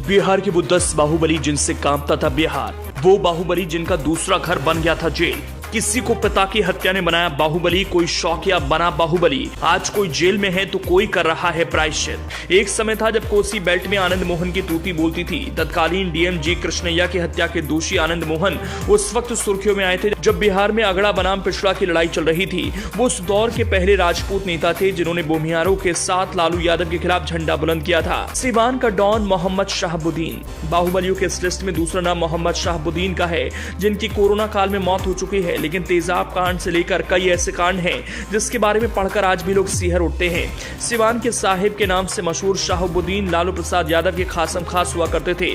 बिहार के वो 10 बाहुबली जिनसे कांपता था बिहार, वो बाहुबली जिनका दूसरा घर बन गया था जेल। किसी को पिता की हत्या ने बनाया बाहुबली, कोई शौकिया बना बाहुबली। आज कोई जेल में है तो कोई कर रहा है प्रायश्चित। एक समय था जब कोसी बेल्ट में आनंद मोहन की तूती बोलती थी। तत्कालीन डीएम जी कृष्णैया की हत्या के दोषी आनंद मोहन उस वक्त सुर्खियों में आए थे जब बिहार में अगड़ा बनाम पिछड़ा की लड़ाई चल रही थी। वो उस दौर के पहले राजपूत नेता थे जिन्होंने बोमियारों के साथ लालू यादव के खिलाफ झंडा बुलंद किया था। सीवान का डॉन मोहम्मद शहाबुद्दीन, बाहुबलियों के इस लिस्ट में दूसरा नाम मोहम्मद शहाबुद्दीन का है, जिनकी कोरोना काल में मौत हो चुकी है। लेकिन तेजाब कांड से लेकर कई ऐसे कांड हैं जिसके बारे में पढ़कर आज भी लोग सिहर उठते हैं। सिवान के साहिब के नाम से मशहूर शहाबुद्दीन लालू प्रसाद यादव के खासम खास हुआ करते थे।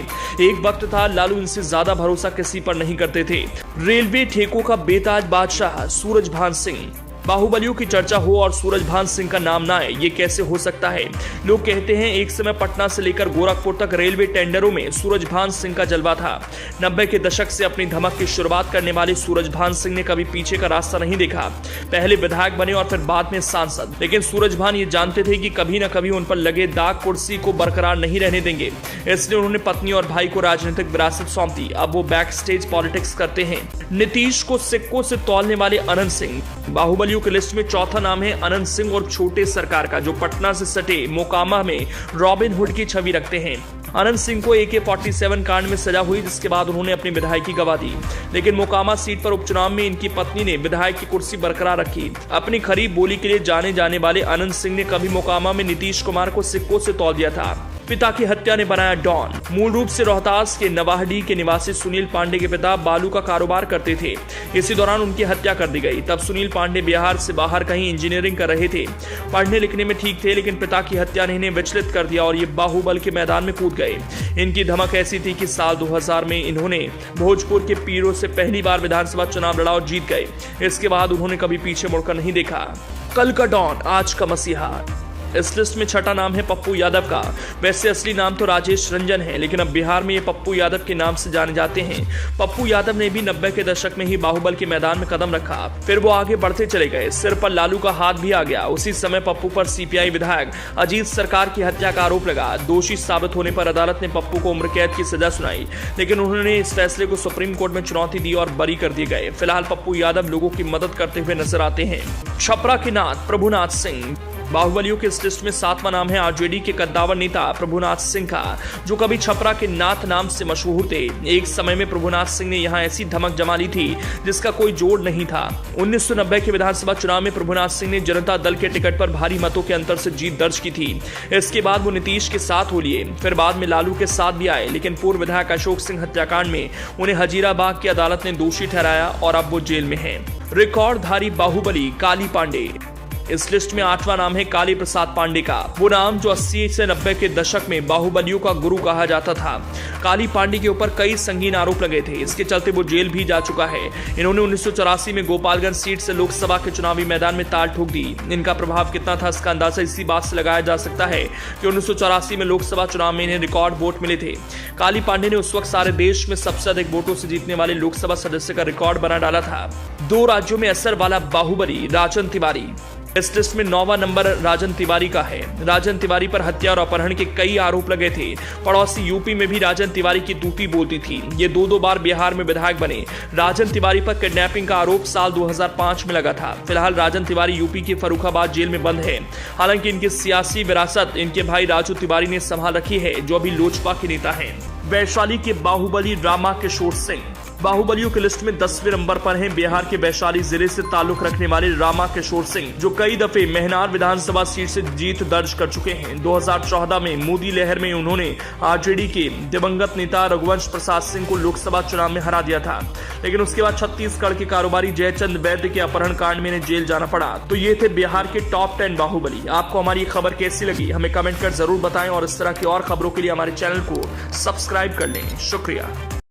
एक वक्त था लालू इनसे ज्यादा भरोसा किसी पर नहीं करते थे। रेलवे ठेकों का बेताज बादशाह सूरजभान सिंह, बाहुबलियों की चर्चा हो और सूरजभान सिंह का नाम ना आए, ये कैसे हो सकता है। लोग कहते हैं एक समय पटना से लेकर गोरखपुर तक रेलवे टेंडरों में सूरजभान सिंह का जलवा था। 90 के दशक से अपनी धमक की शुरुआत करने वाले सूरजभान सिंह ने कभी पीछे का रास्ता नहीं देखा। पहले विधायक बने और फिर बाद में सांसद। लेकिन सूरजभान ये जानते थे कि कभी न कभी उन पर लगे दाग कुर्सी को बरकरार नहीं रहने देंगे, इसलिए उन्होंने पत्नी और भाई को राजनीतिक विरासत सौंप दी। अब वो बैक स्टेज पॉलिटिक्स करते हैं। नीतीश को सिक्कों से तौलने वाले अनंत सिंह, बाहुबलियों की लिस्ट में चौथा नाम है अनंत सिंह और छोटे सरकार का, जो पटना से सटे मोकामा में रॉबिन हुड की छवि रखते हैं। अनंत सिंह को AK-47 कांड में सजा हुई, जिसके बाद उन्होंने अपनी विधायकी गंवा दी। लेकिन मोकामा सीट पर उपचुनाव में इनकी पत्नी ने विधायक की कुर्सी बरकरार रखी। अपनी खरीब बोली के लिए जाने जाने वाले अनंत सिंह ने कभी मोकामा में नीतीश कुमार को सिक्कों से तौल दिया था। पिता की हत्या ने बनाया डॉन। मूल रूप से रोहतास के नवाहडी के निवासी सुनील पांडे के पिता बालू का कारोबार करते थे। इसी दौरान उनकी हत्या कर दी गई। तब सुनील पांडे बिहार से बाहर कहीं इंजीनियरिंग कर रहे थे। पढ़ने लिखने में ठीक थे, लेकिन पिता की हत्या ने इन्हें विचलित कर दिया और ये बाहुबल के मैदान में कूद गए। इनकी धमक ऐसी थी कि साल 2000 में इन्होंने भोजपुर के पीरों से पहली बार विधानसभा चुनाव लड़ा और जीत गए। इसके बाद उन्होंने कभी पीछे मुड़कर नहीं देखा। कल का डॉन, आज का मसीहा। इस लिस्ट में छठा नाम है पप्पू यादव का। वैसे असली नाम तो राजेश रंजन है, लेकिन अब बिहार में ये पप्पू यादव के नाम से जाने जाते हैं। पप्पू यादव ने भी 90 के दशक में ही बाहुबल के मैदान में कदम रखा। फिर वो आगे बढ़ते चले गए। सिर पर लालू का हाथ भी आ गया। उसी समय पप्पू पर CPI विधायक अजीत सरकार की हत्या का आरोप लगा। दोषी साबित होने पर अदालत ने पप्पू को उम्र कैद की सजा सुनाई, लेकिन उन्होंने इस फैसले को सुप्रीम कोर्ट में चुनौती दी और बरी कर दिए गए। फिलहाल पप्पू यादव लोगों की मदद करते हुए नजर आते हैं। छपरा के नाथ प्रभुनाथ सिंह, बाहुबलियों के इस लिस्ट में सातवां नाम है आरजेडी के कद्दावर नेता प्रभुनाथ सिंह का, जो कभी छपरा के नाथ नाम से मशहूर थे। एक समय में प्रभुनाथ सिंह ने यहां ऐसी धमक जमा ली थी जिसका कोई जोड़ नहीं था। 1990 के विधानसभा चुनाव में प्रभुनाथ सिंह ने जनता दल के टिकट पर भारी मतों के अंतर से जीत दर्ज की थी। इसके बाद वो नीतीश के साथ हो लिए, फिर बाद में लालू के साथ भी आए। लेकिन पूर्व विधायक अशोक सिंह हत्याकांड में उन्हें हजीराबाग की अदालत ने दोषी ठहराया और अब वो जेल में है। रिकॉर्डधारी बाहुबली काली पांडे, इस लिस्ट में आठवां नाम है काली प्रसाद पांडे का। वो नाम जो 80 से 90 के दशक में बाहुबलियों का गुरु कहा जाता था। काली पांडे के ऊपर कई संगीन आरोप लगे थे। इसके चलते वो जेल भी जा चुका है। इन्होंने 1984 में गोपालगंज सीट से लोकसभा के चुनावी मैदान में ताल ठोक दी। इनका प्रभाव कितना था इसका अंदाजा इसी बात से लगाया जा सकता है कि 1984 में लोकसभा चुनाव में इन्हें रिकॉर्ड वोट मिले थे। काली पांडे ने उस वक्त सारे देश में सबसे अधिक वोटों से जीतने वाले लोकसभा सदस्य का रिकॉर्ड बना डाला था। 2 राज्यों में असर वाला बाहुबली राजन तिवारी, इस लिस्ट में 9वां नंबर राजन तिवारी का है। राजन तिवारी पर हत्या और अपहरण के कई आरोप लगे थे। पड़ोसी यूपी में भी राजन तिवारी की तूती बोलती थी। ये 2 बार बिहार में विधायक बने। राजन तिवारी पर किडनैपिंग का आरोप साल 2005 में लगा था। फिलहाल राजन तिवारी यूपी के फर्रुखाबाद जेल में बंद है। हालांकि इनकी सियासी विरासत इनके भाई राजू तिवारी ने संभाल रखी है, जो अभी लोजपा के नेता है। वैशाली के बाहुबली रामा किशोर सिंह, बाहुबलियों की लिस्ट में 10वें नंबर पर हैं बिहार के वैशाली जिले से ताल्लुक रखने वाले रामा किशोर सिंह, जो कई दफे मेहनार विधानसभा सीट से जीत दर्ज कर चुके हैं। 2014 में मोदी लहर में उन्होंने आरजेडी के दिवंगत नेता रघुवंश प्रसाद सिंह को लोकसभा चुनाव में हरा दिया था। लेकिन उसके बाद छत्तीसगढ़ के कारोबारी जयचंद वैद्य के अपहरण कांड में इन्हें जेल जाना पड़ा। तो ये थे बिहार के टॉप 10 बाहुबली। आपको हमारी खबर कैसी लगी हमें कमेंट कर जरूर बताएं और इस तरह की और खबरों के लिए हमारे चैनल को सब्सक्राइब कर लें। शुक्रिया।